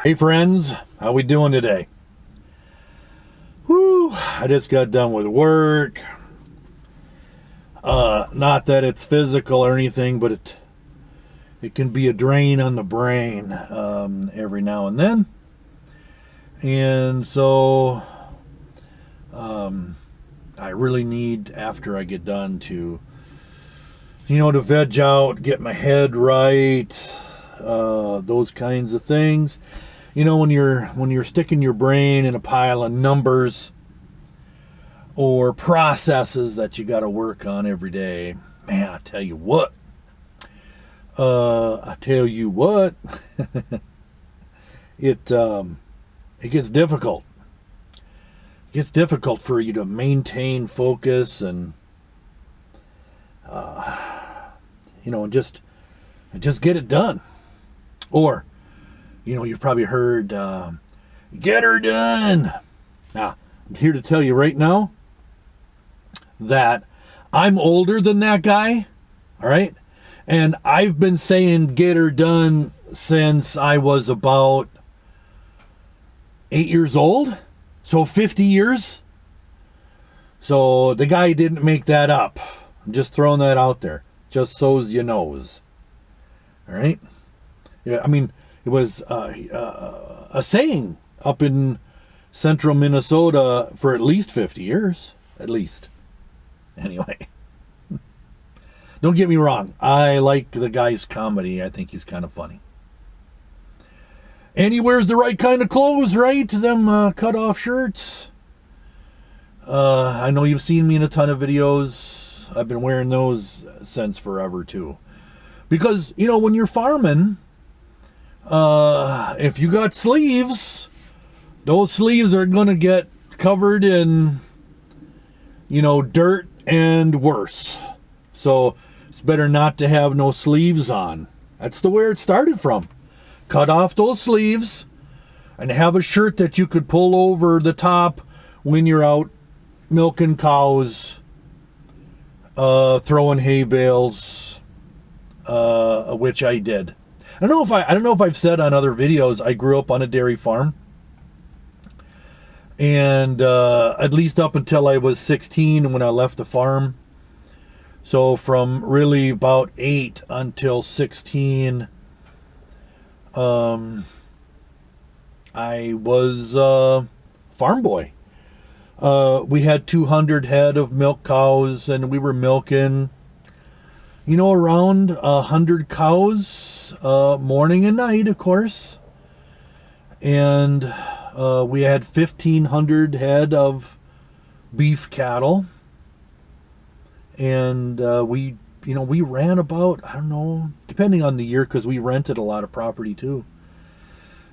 Hey friends, how we doing today? Whew, I just got done with work. Not that it's physical or anything, but it can be a drain on the brain every now and then. And so I really need, after I get done, to to veg out, get my head right, those kinds of things. When you're sticking your brain in a pile of numbers or processes that you got to work on every day, man, I tell you what. It gets difficult. It gets difficult for you to maintain focus and just get it done. Or you've probably heard, get her done. Now, I'm here to tell you right now that I'm older than that guy, all right? And I've been saying get her done since I was about 8 years old, so 50 years. So the guy didn't make that up. I'm just throwing that out there, just so's you knows. All right? Yeah, I mean, it was a saying up in central Minnesota for at least 50 years. At least. Anyway. Don't get me wrong. I like the guy's comedy. I think he's kind of funny. And he wears the right kind of clothes, right? Them cut-off shirts. I know you've seen me in a ton of videos. I've been wearing those since forever, too. Because, when you're farming, if you got sleeves, those sleeves are going to get covered in, dirt and worse. So it's better not to have no sleeves on. That's the where it started from. Cut off those sleeves and have a shirt that you could pull over the top when you're out milking cows, throwing hay bales, which I did. I don't know if I've said on other videos, I grew up on a dairy farm. And at least up until I was 16 when I left the farm. So from really about 8 until 16, I was a farm boy. We had 200 head of milk cows, and we were milking, around 100 cows, morning and night, of course. And we had 1,500 head of beef cattle. And we ran about, I don't know, depending on the year, because we rented a lot of property too.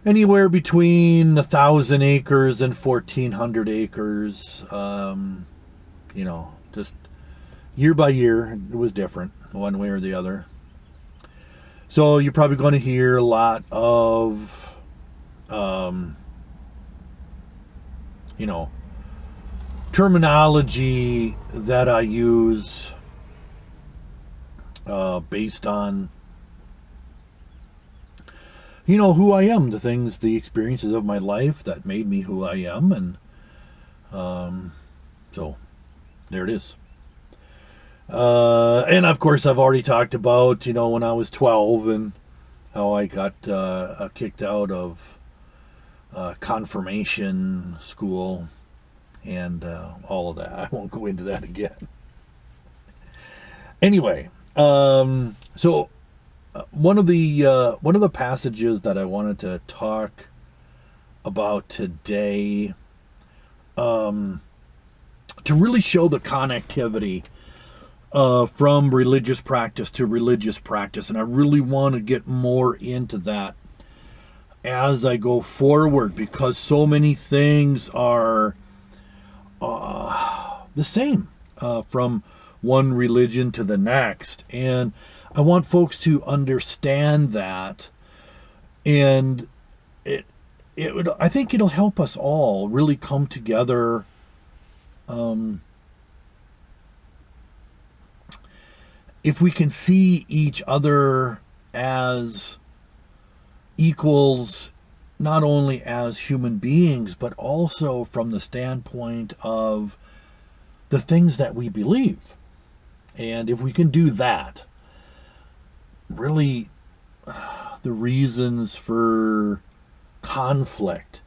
Anywhere between 1,000 acres and 1,400 acres. Just year by year, it was different, one way or the other. So you're probably going to hear a lot of, terminology that I use based on, who I am, the experiences of my life that made me who I am. And so there it is. And of course, I've already talked about, when I was 12 and how I got kicked out of confirmation school and all of that. I won't go into that again. Anyway, so one of the passages that I wanted to talk about today, to really show the connectivity from religious practice to religious practice, and I really want to get more into that as I go forward, because so many things are the same from one religion to the next, and I want folks to understand that, and I think it'll help us all really come together if we can see each other as equals not only as human beings, but also from the standpoint of the things that we believe. And if we can do that, really, the reasons for conflict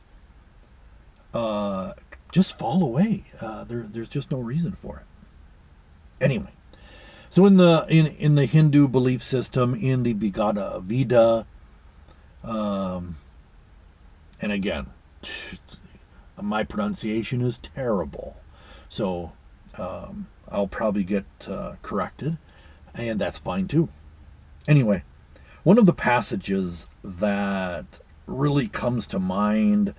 just fall away. There's just no reason for it. Anyway, so in the Hindu belief system, in the Bhagavad Gita, and again, my pronunciation is terrible, so I'll probably get corrected, and that's fine too. Anyway, one of the passages that really comes to mind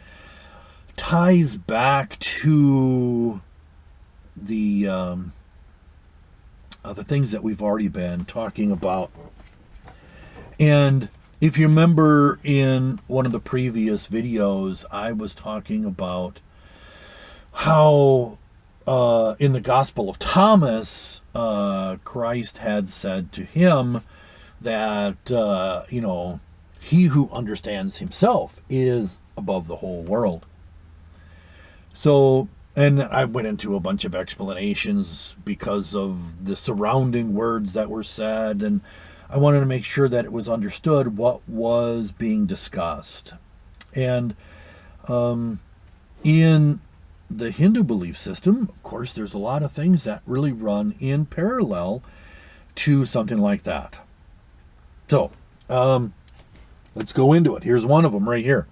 ties back to the things that we've already been talking about. And if you remember in one of the previous videos, I was talking about how in the Gospel of Thomas, Christ had said to him that, he who understands himself is above the whole world. So, and I went into a bunch of explanations because of the surrounding words that were said, and I wanted to make sure that it was understood what was being discussed. And in the Hindu belief system, of course, there's a lot of things that really run in parallel to something like that. So, let's go into it. Here's one of them right here.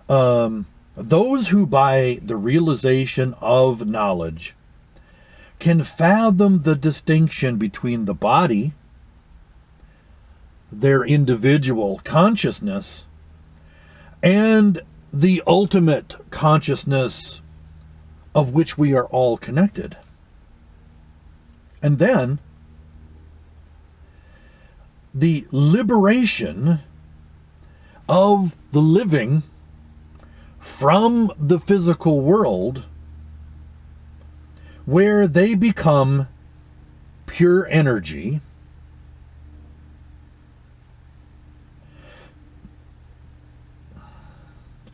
Those who by the realization of knowledge can fathom the distinction between the body, their individual consciousness, and the ultimate consciousness of which we are all connected. And then the liberation of the living from the physical world, where they become pure energy,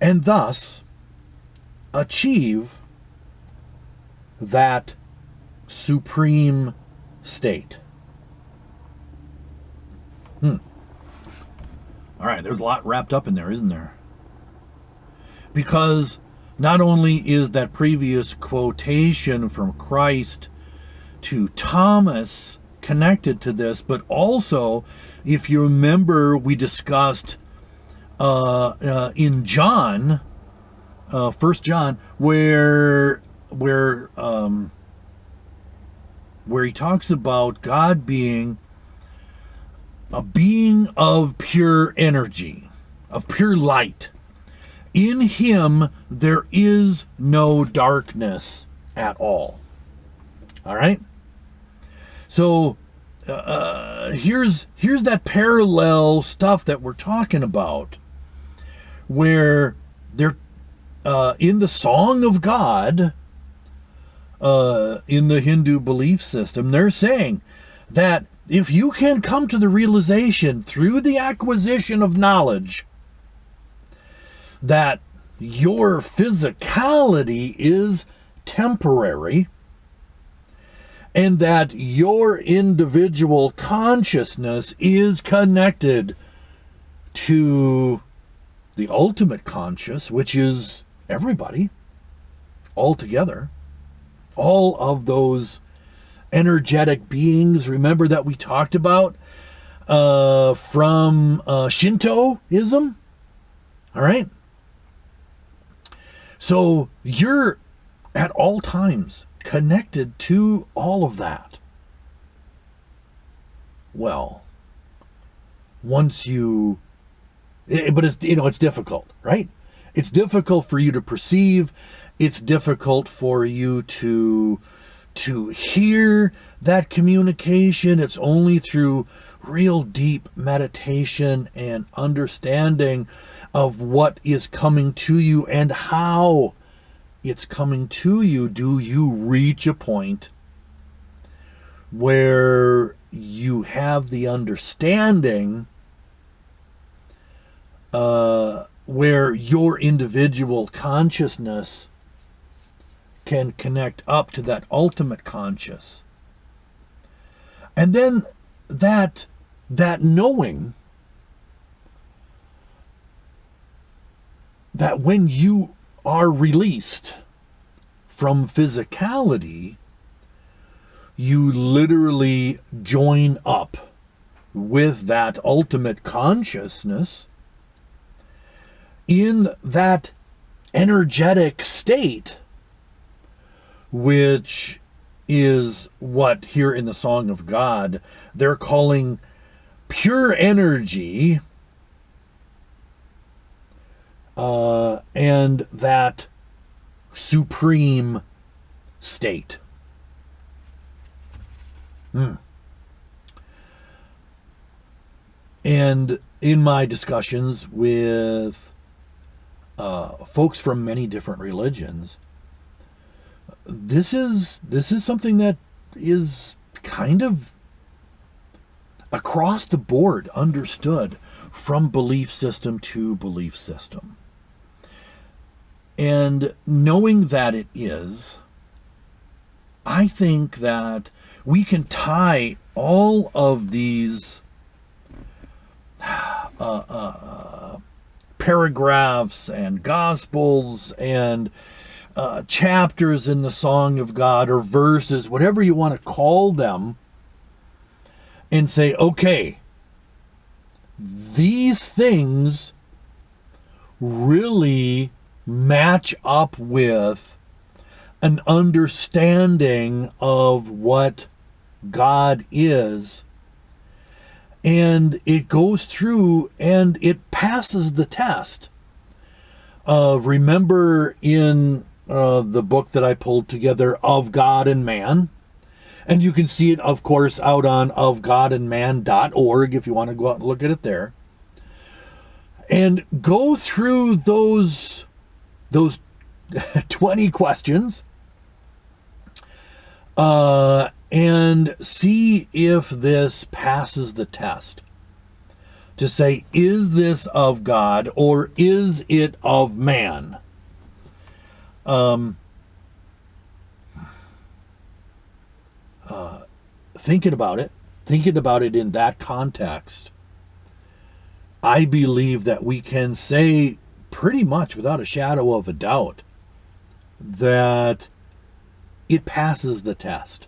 and thus achieve that supreme state. All right, there's a lot wrapped up in there, isn't there? Because not only is that previous quotation from Christ to Thomas connected to this, but also, if you remember, we discussed in John, 1 John, where he talks about God being a being of pure energy, of pure light. In him there is no darkness at all. All right? So here's that parallel stuff that we're talking about, where they're in the Song of God, in the Hindu belief system, they're saying that if you can come to the realization through the acquisition of knowledge that your physicality is temporary, and that your individual consciousness is connected to the ultimate conscious, which is everybody, all together, all of those energetic beings, remember, that we talked about from Shintoism? All right? So you're at all times connected to all of that. Well, once you, but it's, it's difficult, right? It's difficult for you to perceive. It's difficult for you to hear that communication. It's only through real deep meditation and understanding of what is coming to you and how it's coming to you do you reach a point where you have the understanding where your individual consciousness can connect up to that ultimate conscious. And then that knowing that when you are released from physicality, you literally join up with that ultimate consciousness in that energetic state, which is what here in the Song of God they're calling pure energy, and that supreme state. And in my discussions with folks from many different religions, this is something that is kind of across the board understood from belief system to belief system. And knowing that it is, I think that we can tie all of these paragraphs and gospels and chapters in the Song of God, or verses, whatever you want to call them, and say, okay, these things really match up with an understanding of what God is, and it goes through and it passes the test. Remember in the book that I pulled together, Of God and Man, and you can see it, of course, out on ofgodandman.org if you want to go out and look at it there, and go through those 20 questions and see if this passes the test to say, is this of God or is it of man? Thinking about it in that context, I believe that we can say pretty much without a shadow of a doubt that it passes the test.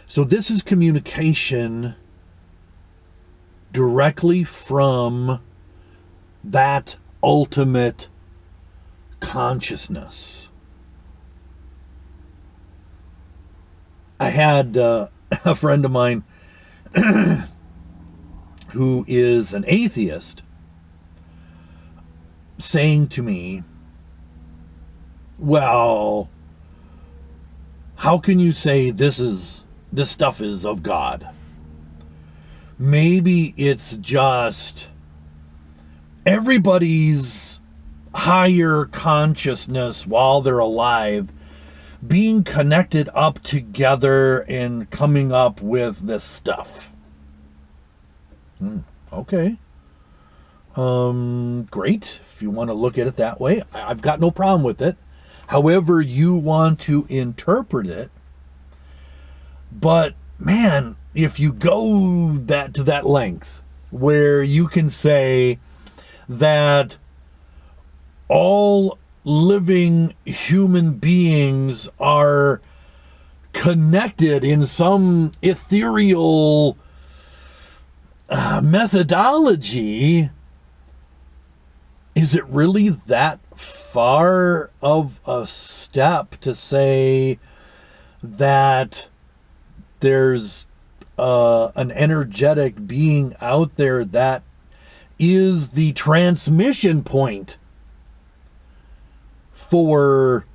So this is communication directly from that ultimate consciousness. I had a friend of mine who is an atheist saying to me, well, how can you say this stuff is of God? Maybe it's just everybody's higher consciousness while they're alive being connected up together and coming up with this stuff. Okay. Great. If you want to look at it that way, I've got no problem with it. However you want to interpret it. But man, if you go to that length where you can say that all living human beings are connected in some ethereal methodology, is it really that far of a step to say that there's an energetic being out there that is the transmission point for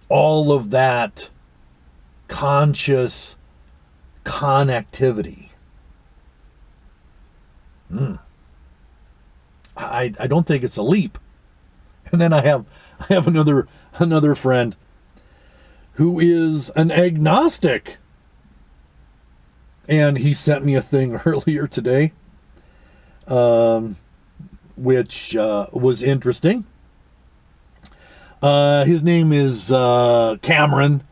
all of that conscious connectivity? I don't think it's a leap. And then I have another friend who is an agnostic And he sent me a thing earlier today, which was interesting. His name is Cameron.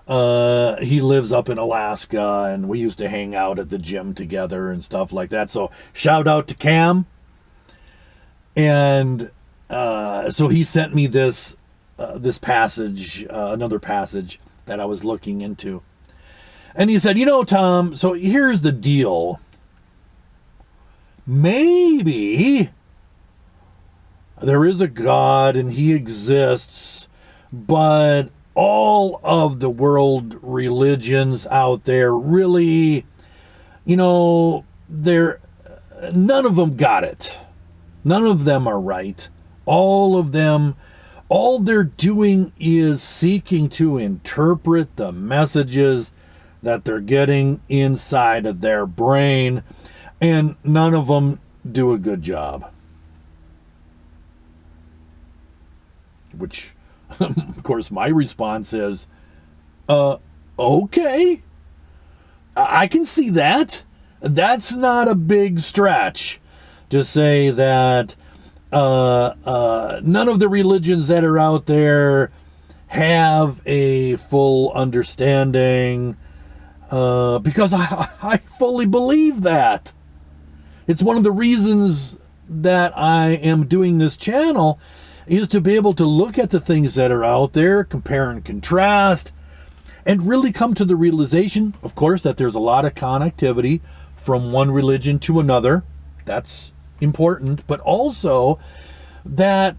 He lives up in Alaska, and we used to hang out at the gym together and stuff like that. So shout out to Cam. And so he sent me this passage, another passage that I was looking into. And he said, Tom, so here's the deal. Maybe there is a God and he exists, but all of the world religions out there really, none of them got it. None of them are right. All of them, all they're doing is seeking to interpret the messages that they're getting inside of their brain, and none of them do a good job. Which, of course, my response is, okay, I can see that. That's not a big stretch to say that none of the religions that are out there have a full understanding, because I fully believe that. It's one of the reasons that I am doing this channel, is to be able to look at the things that are out there, compare and contrast, and really come to the realization, of course, that there's a lot of connectivity from one religion to another. That's important, but also that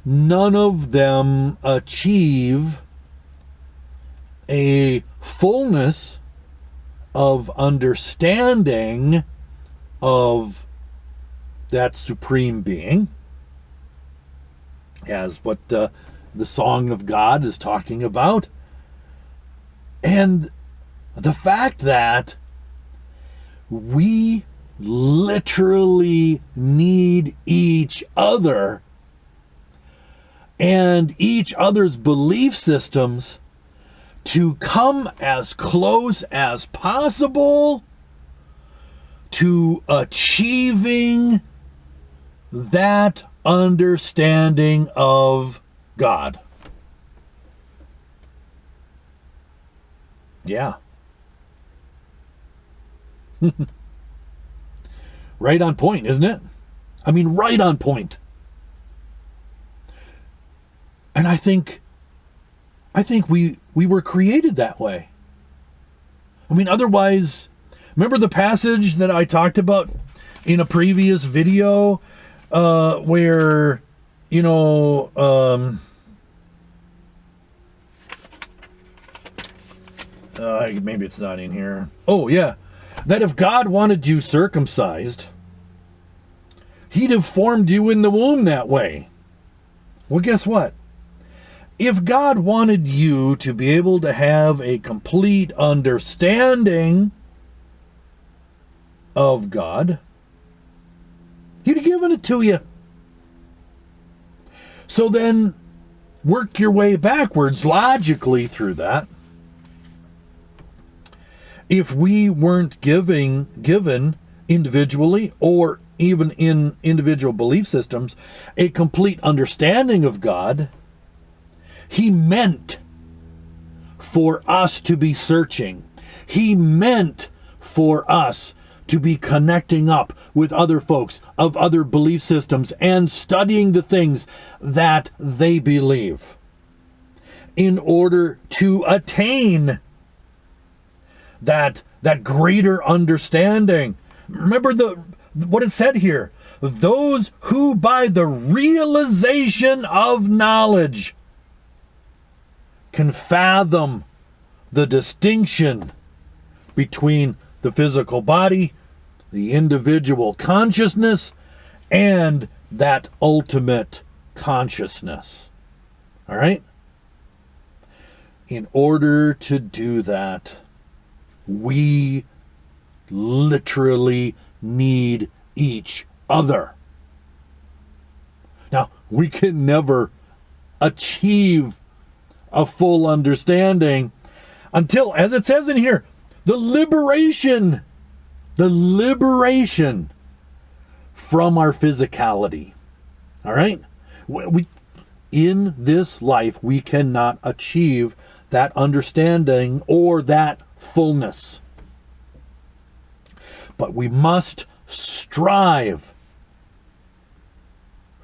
none of them achieve a fullness of understanding of that supreme being, as what the Song of God is talking about. And the fact that we literally need each other and each other's belief systems to come as close as possible to achieving that understanding of God. Yeah. Right on point, isn't it? I mean, right on point. And I think we were created that way. I mean, otherwise, remember the passage that I talked about in a previous video, where, maybe it's not in here. Oh, yeah. That if God wanted you circumcised, he'd have formed you in the womb that way. Well, guess what? If God wanted you to be able to have a complete understanding of God, he'd have given it to you. So then work your way backwards logically through that. If we weren't given individually or even in individual belief systems a complete understanding of God, he meant for us to be searching. He meant for us to be connecting up with other folks of other belief systems and studying the things that they believe in order to attain that greater understanding. Remember what it said here. Those who by the realization of knowledge can fathom the distinction between the physical body, the individual consciousness, and that ultimate consciousness. All right? In order to do that, we literally need each other. Now, we can never achieve a full understanding until, as it says in here, The liberation from our physicality. All right? We in this life, we cannot achieve that understanding or that fullness. But we must strive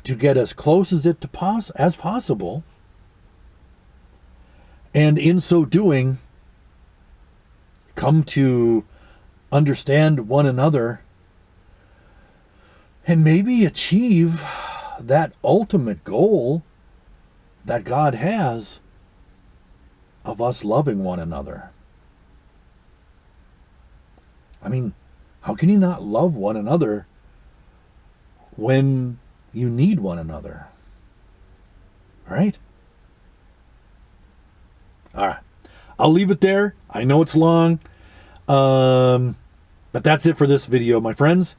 to get as close as possible. And in so doing, come to understand one another and maybe achieve that ultimate goal that God has of us loving one another. I mean, how can you not love one another when you need one another? Right? All right. I'll leave it there. I know it's long. But that's it for this video, my friends.